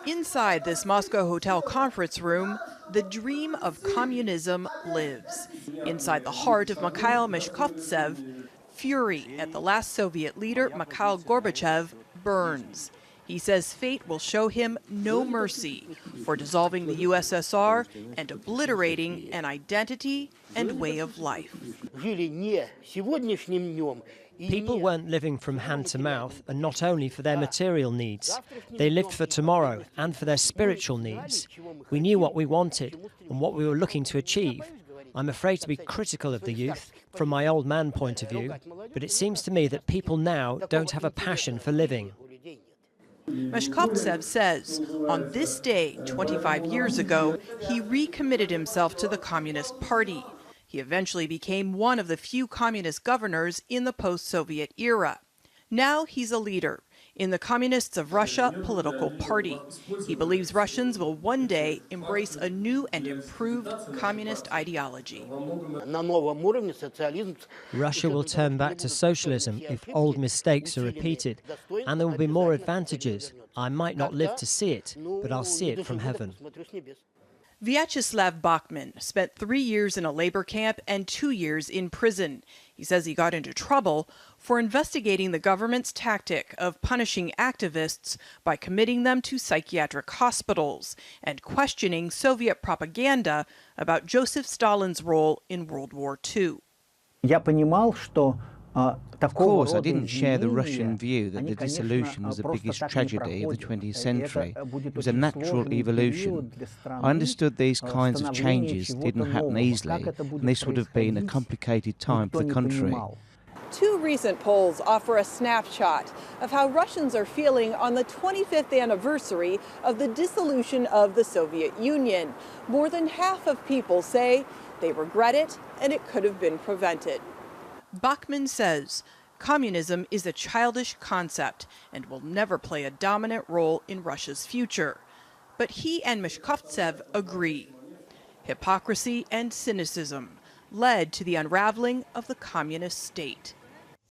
Inside this Moscow hotel conference room, the dream of communism lives. Inside the heart of Mikhail Mishkovtsev, fury at the last Soviet leader, Mikhail Gorbachev, burns. He says fate will show him no mercy for dissolving the USSR and obliterating an identity and way of life. People weren't living from hand to mouth, and not only for their material needs. They lived for tomorrow and for their spiritual needs. We knew what we wanted and what we were looking to achieve. I'm afraid to be critical of the youth from my old man point of view, but it seems to me that people now don't have a passion for living. Mishkovtsev says on this day, 25 years ago, he recommitted himself to the Communist Party. He eventually became one of the few communist governors in the post-Soviet era. Now he's a leader in the Communists of Russia political party. He believes Russians will one day embrace a new and improved communist ideology. Russia will turn back to socialism if old mistakes are repeated, and there will be more advantages. I might not live to see it, but I'll see it from heaven. Vyacheslav Bachman spent 3 years in a labor camp and 2 years in prison. He says he got into trouble for investigating the government's tactic of punishing activists by committing them to psychiatric hospitals and questioning Soviet propaganda about Joseph Stalin's role in World War II. Of course, I didn't share the Russian view that the dissolution was the biggest tragedy of the 20th century. It was a natural evolution. I understood these kinds of changes didn't happen easily, and this would have been a complicated time for the country. Two recent polls offer a snapshot of how Russians are feeling on the 25th anniversary of the dissolution of the Soviet Union. More than half of people say they regret it and it could have been prevented. Bachman says communism is a childish concept and will never play a dominant role in Russia's future. But he and Mishkovtsev agree. Hypocrisy and cynicism led to the unraveling of the communist state.